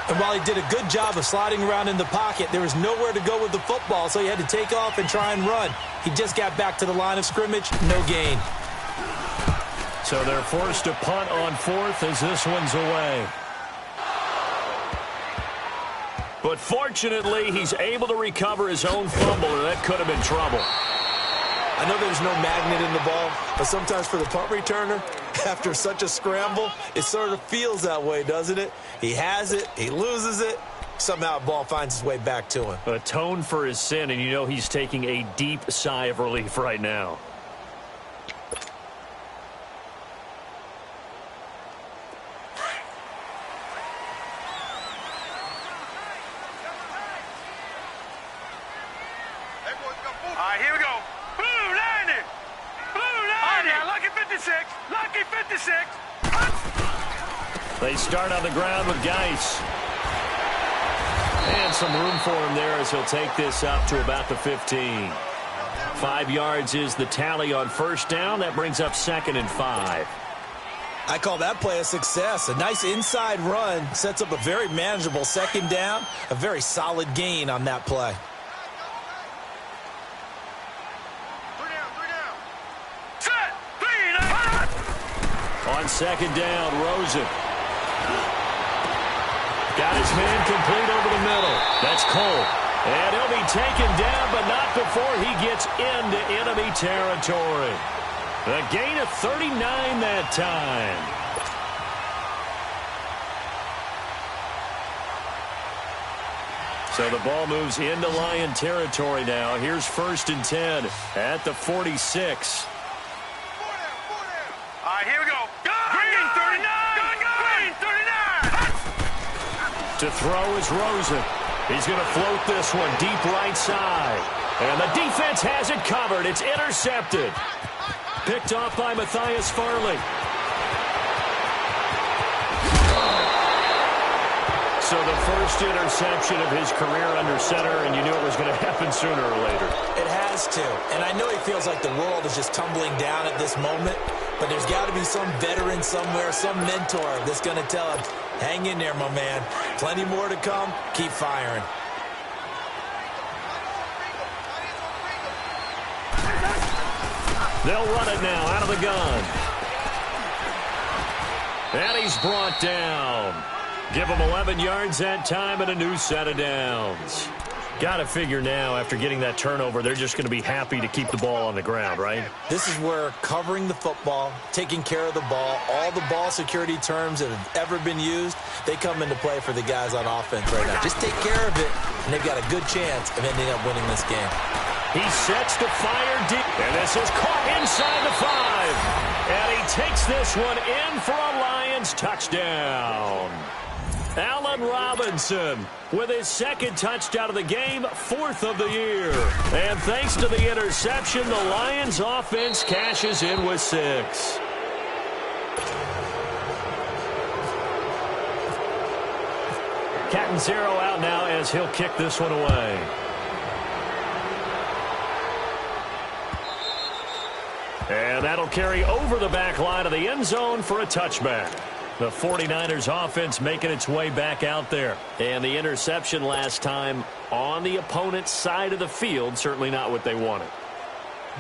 And while he did a good job of sliding around in the pocket, there was nowhere to go with the football, so he had to take off and try and run. He just got back to the line of scrimmage, no gain.
So they're forced to punt on 4th as this one's away. But fortunately, he's able to recover his own fumble, or that could have been trouble.
I know there's no magnet in the ball, but sometimes for the punt returner, after such a scramble, it sort of feels that way, doesn't it? He has it, he loses it, somehow the ball finds its way back to him.
Atone for his sin, and you know he's taking a deep sigh of relief right now.
All right, here we go. Blue 90. Blue 90. Now look at 56. 56. Lucky 56.
They start on the ground with Geis. And some room for him there as he'll take this up to about the 15. 5 yards is the tally on first down. That brings up 2nd and 5.
I call that play a success. A nice inside run sets up a very manageable 2nd down. A very solid gain on that play.
Set. 3.
On 2nd down, Rosen. Got his man complete over the middle. That's Cole. And he'll be taken down, but not before he gets into enemy territory. A gain of 39 that time. So the ball moves into Lion territory now. Here's 1st and 10 at the 46.
All right, here we go. Green 39. Green 39.
To throw is Rosen. He's going to float this one deep right side. And the defense has it covered. It's intercepted. Picked off by Matthias Farley. So the first interception of his career under center, and you knew it was going to happen sooner or later.
It has to. And I know he feels like the world is just tumbling down at this moment, but there's got to be some veteran somewhere, some mentor that's going to tell him, hang in there, my man. Plenty more to come. Keep firing.
They'll run it now out of the gun. And he's brought down. Give him 11 yards that time and a new set of downs. Got to figure now, after getting that turnover, they're just going to be happy to keep the ball on the ground, right?
This is where covering the football, taking care of the ball, all the ball security terms that have ever been used, they come into play for the guys on offense right now. Just take care of it, and they've got a good chance of ending up winning this game.
He sets to fire deep, and this is caught inside the 5. And he takes this one in for a Lions touchdown. Allen Robinson with his 2nd touchdown of the game, 4th of the year. And thanks to the interception, the Lions offense cashes in with 6. Catanzaro out now as he'll kick this one away. And that'll carry over the back line of the end zone for a touchback. The 49ers offense making its way back out there. And the interception last time on the opponent's side of the field, certainly not what they wanted.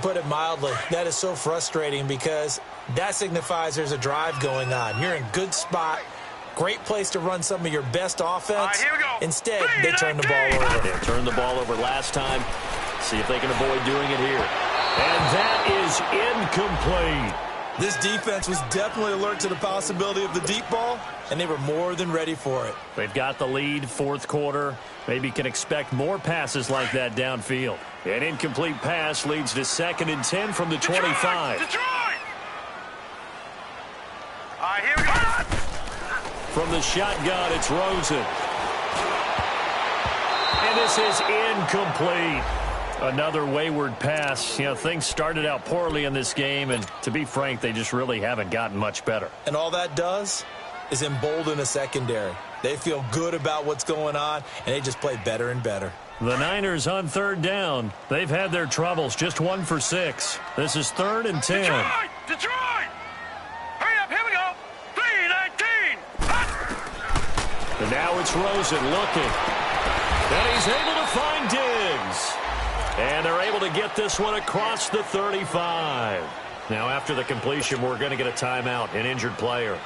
Put it mildly, that is so frustrating because that signifies there's a drive going on. You're in good spot. Great place to run some of your best offense.
Right, here we go.
Instead, they turn the ball over.
They turned the ball over last time. See if they can avoid doing it here. And that is incomplete.
This defense was definitely alert to the possibility of the deep ball, and they were more than ready for it.
They've got the lead, 4th quarter. Maybe can expect more passes like that downfield. An incomplete pass leads to 2nd and 10 from the 25.
Detroit! All right, here we go.
From the shotgun, it's Rosen. And this is incomplete. Another wayward pass. You know, things started out poorly in this game, and to be frank, they just really haven't gotten much better.
And all that does is embolden a secondary. They feel good about what's going on, and they just play better and better.
The Niners on 3rd down. They've had their troubles, just 1 for 6. This is 3rd and 10.
Detroit! Hurry up, here we go. 3-19.
And now it's Rosen looking. And he's able to find Diggs. And they're able to get this one across the 35. Now, after the completion, we're going to get a timeout, an injured player.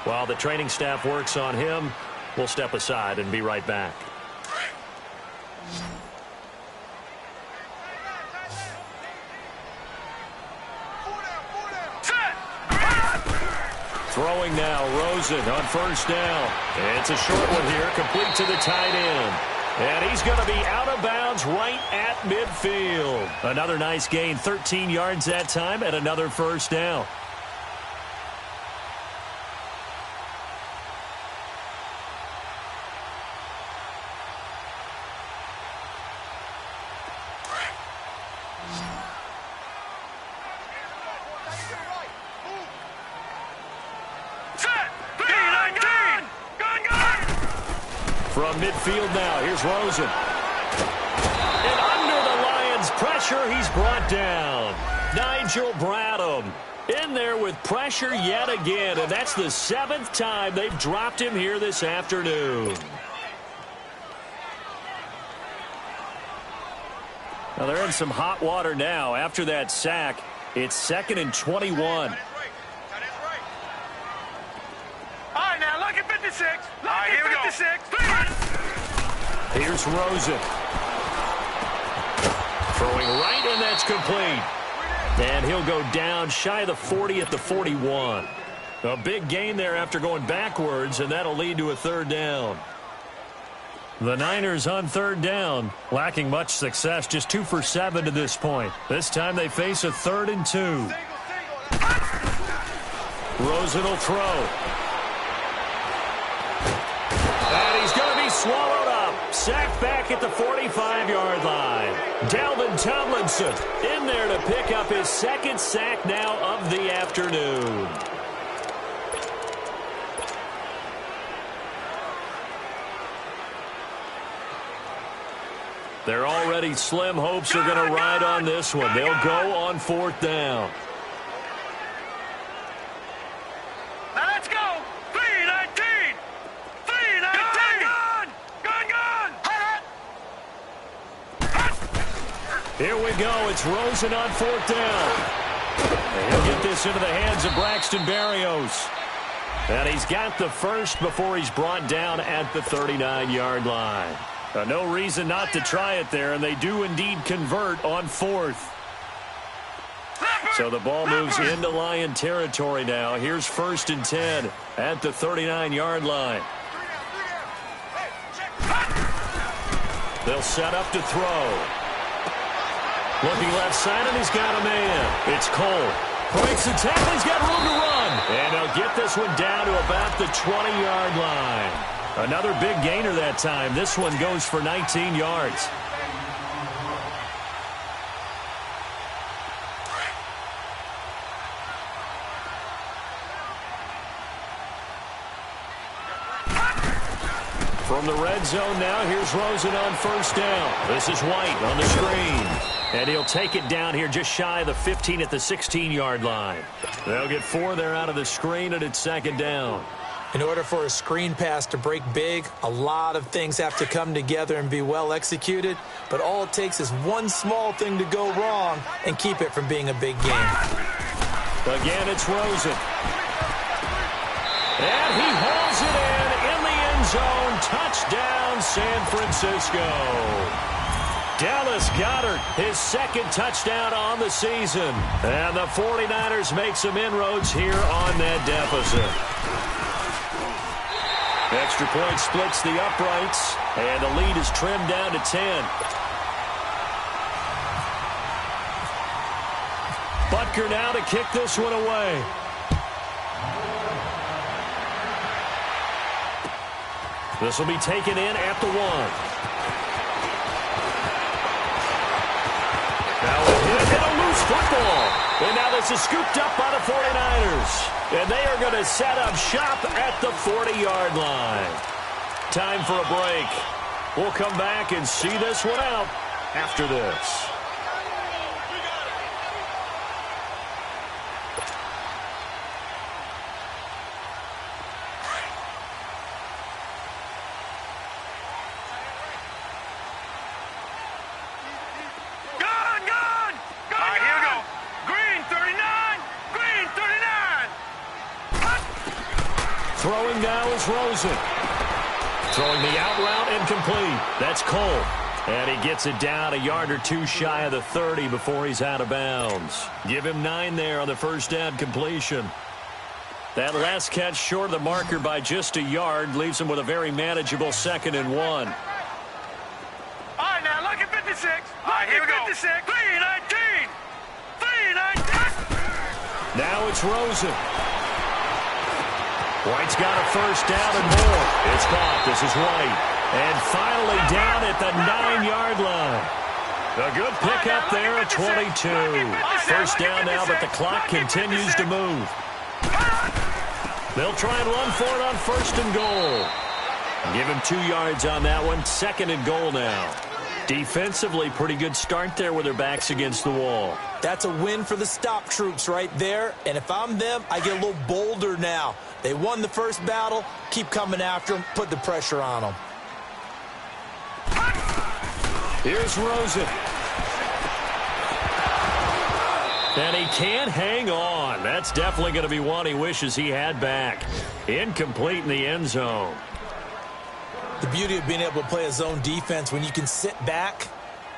While the training staff works on him, we'll step aside and be right back. Throwing now, Rosen on 1st down. It's a short one here, complete to the tight end. And he's going to be out of bounds right at midfield. Another nice gain, 13 yards that time, and another 1st down. From midfield now, here's Rosen. And under the Lions' pressure, he's brought down. Nigel Bradham in there with pressure yet again, and that's the 7th time they've dropped him here this afternoon. Now they're in some hot water now. After that sack, it's 2nd and 21.
All right, now look at 56. Look at 56.
Here's Rosen. Throwing right, and that's complete. And he'll go down shy of the 40 at the 41. A big gain there after going backwards, and that'll lead to a 3rd down. The Niners on 3rd down, lacking much success, just 2 for 7 to this point. This time they face a 3rd and 2. Rosen will throw. And he's going to be swallowed up. Sacked back at the 45-yard line. Dalvin Tomlinson in there to pick up his 2nd sack now of the afternoon. Their already slim hopes are going to ride on this one. They'll go on 4th down.
Now let's go. 3-19. 3-19. Gun.
Here we go. It's Rosen on 4th down. And he'll get this into the hands of Braxton Berrios. And he's got the first before he's brought down at the 39-yard line. No reason not to try it there, and they do indeed convert on 4th. So the ball moves into Lion territory now. Here's 1st and 10 at the 39-yard line. They'll set up to throw. Looking left side, and he's got a man. It's Cole. Breaks the tackle. He's got room to run. And they'll get this one down to about the 20-yard line. Another big gainer that time. This one goes for 19 yards. From the red zone now, here's Rosen on 1st down. This is White on the screen. And he'll take it down here just shy of the 15 at the 16-yard line. They'll get 4 there out of the screen, and it's 2nd down.
In order for a screen pass to break big, a lot of things have to come together and be well executed. But all it takes is one small thing to go wrong and keep it from being a big game.
Again, it's Rosen. And he hauls it in the end zone. Touchdown, San Francisco. Dallas Goedert, his 2nd touchdown on the season. And the 49ers make some inroads here on that deficit. Extra point splits the uprights, and the lead is trimmed down to 10. Butker now to kick this one away. This will be taken in at the 1. Now a hit and a loose football. And now this is scooped up by the 49ers. And they are going to set up shop at the 40-yard line. Time for a break. We'll come back and see this one out after this. Throwing now is Rosen. Throwing the out route incomplete. That's Cole. And he gets it down a yard or 2 shy of the 30 before he's out of bounds. Give him 9 there on the 1st down completion. That last catch short of the marker by just a yard leaves him with a very manageable 2nd and 1.
All right, now look at 56. Here we go. 56. 3-19. 3-19.
Now it's Rosen. White's got a 1st down and more. It's caught. This is White. And finally down at the 9-yard line. A good pickup there at 22. 1st down now, but the clock continues to move. They'll try and run for it on 1st and goal. Give him 2 yards on that one. 2nd and goal now. Defensively, pretty good start there with their backs against the wall.
That's a win for the stop troops right there. And if I'm them, I get a little bolder now. They won the first battle. Keep coming after them. Put the pressure on them.
Here's Rosen. And he can't hang on. That's definitely going to be one he wishes he had back. Incomplete in the end zone.
The beauty of being able to play a zone defense, when you can sit back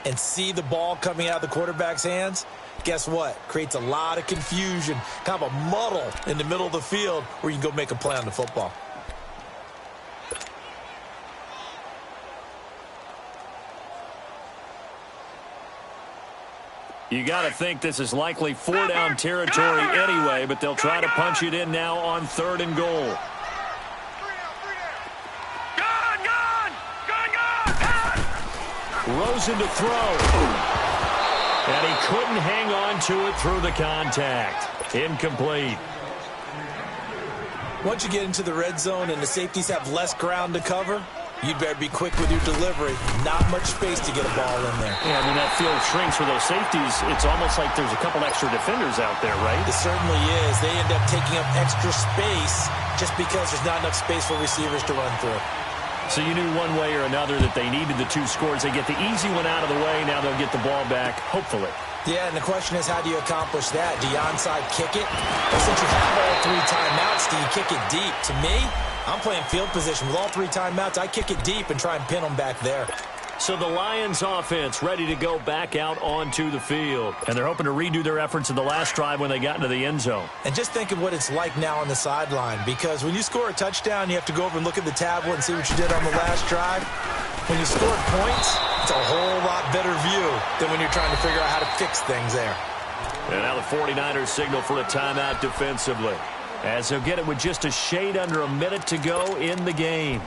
and see the ball coming out of the quarterback's hands, guess what? Creates a lot of confusion, kind of a muddle in the middle of the field where you can go make a play on the football.
You got to think this is likely 4-down territory anyway, but they'll try to punch it in now on 3rd and goal. Rosen to throw. And he couldn't hang on to it through the contact. Incomplete.
Once you get into the red zone and the safeties have less ground to cover, you'd better be quick with your delivery. Not much space to get a ball in there.
Yeah, I mean, that field shrinks for those safeties. It's almost like there's a couple extra defenders out there, right?
It certainly is. They end up taking up extra space just because there's not enough space for receivers to run through.
So you knew one way or another that they needed the 2 scores. They get the easy one out of the way. Now they'll get the ball back, hopefully.
Yeah, and the question is, how do you accomplish that? Do you onside kick it? Or since you have all 3 timeouts, do you kick it deep? To me, I'm playing field position. With all 3 timeouts, I kick it deep and try and pin them back there.
So the Lions offense ready to go back out onto the field. And they're hoping to redo their efforts in the last drive when they got into the end zone.
And just think of what it's like now on the sideline, because when you score a touchdown, you have to go over and look at the tablet and see what you did on the last drive. When you scored points, it's a whole lot better view than when you're trying to figure out how to fix things there.
And now the 49ers signal for a timeout defensively, as they'll get it with just a shade under a minute to go in the game.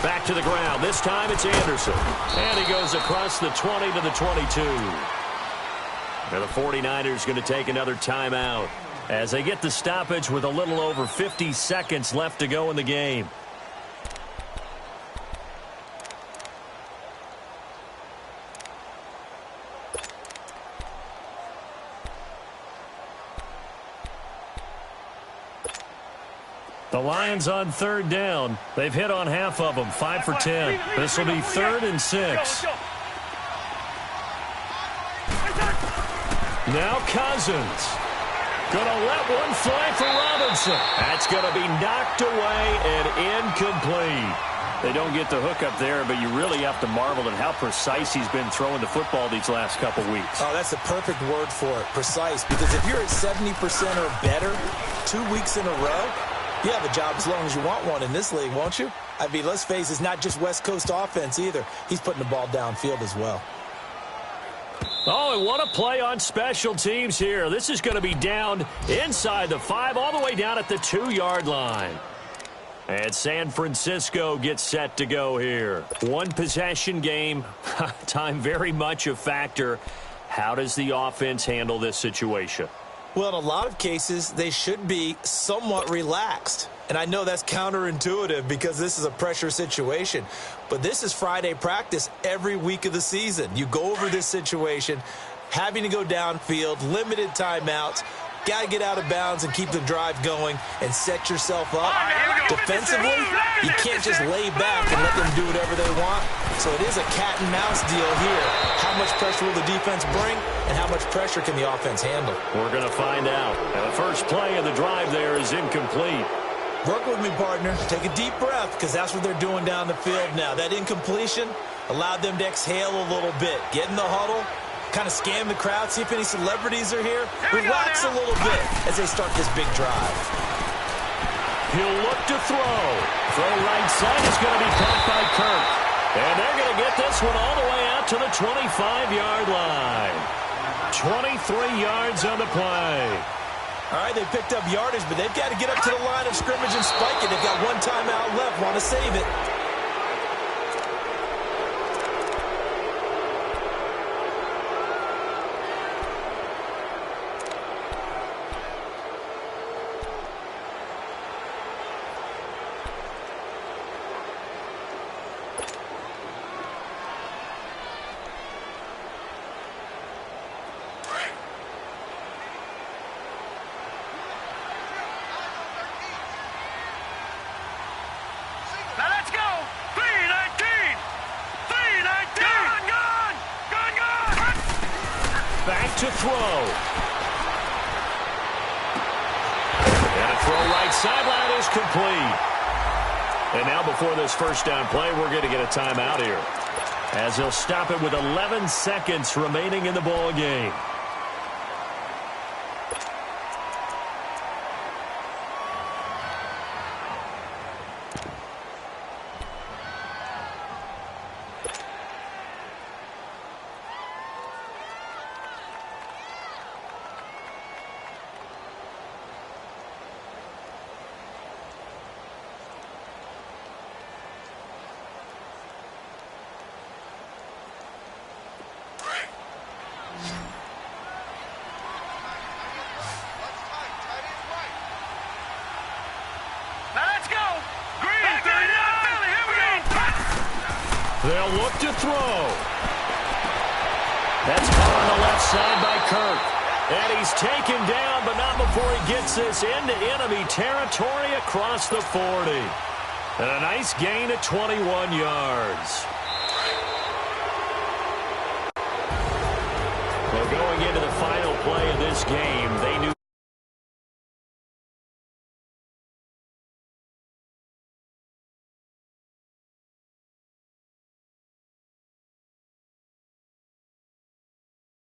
Back to the ground. This time it's Anderson. And he goes across the 20 to the 22. Now the 49ers going to take another timeout as they get the stoppage with a little over 50 seconds left to go in the game. The Lions on 3rd down. They've hit on half of them, 5 for 10. This will be 3rd and 6. Now Cousins. Gonna let one fly for Robinson. That's gonna be knocked away and incomplete. They don't get the hook up there, but you really have to marvel at how precise he's been throwing the football these last couple weeks.
Oh, that's the perfect word for it, precise. Because if you're at 70% or better 2 weeks in a row, you have a job as long as you want one in this league, won't you? I mean, let's face it, it's not just West Coast offense either. He's putting the ball downfield as well.
Oh, and what a play on special teams here. This is going to be down inside the 5, all the way down at the 2-yard line. And San Francisco gets set to go here. 1 possession game. Time very much a factor. How does the offense handle this situation?
Well, in a lot of cases, they should be somewhat relaxed. And I know that's counterintuitive because this is a pressure situation. But this is Friday practice every week of the season. You go over this situation, having to go downfield, limited timeouts, got to get out of bounds and keep the drive going and set yourself up. Defensively, you can't just lay back and let them do whatever they want. So it is a cat and mouse deal here. How much pressure will the defense bring and how much pressure can the offense handle?
We're going to find out. And the first play of the drive there is incomplete.
Work with me, partner. Take a deep breath because that's what they're doing down the field now. That incompletion allowed them to exhale a little bit. Get in the huddle. Kind of scan the crowd, see if any celebrities are here. Relax a little bit as they start this big drive.
He'll look to throw. Throw right side is going to be caught by Kirk. And they're going to get this one all the way out to the 25-yard line. 23 yards on the play.
All right, they picked up yardage, but they've got to get up to the line of scrimmage and spike it. They've got 1 timeout left. Want to save it.
to throw. And a throw right sideline is complete. And now before this first down play, we're going to get a timeout here, as he'll stop it with 11 seconds remaining in the ball game. They'll look to throw. That's caught on the left side by Kirk. And he's taken down, but not before he gets this into enemy territory across the 40. And a nice gain of 21 yards. Well, going into the final play of this game,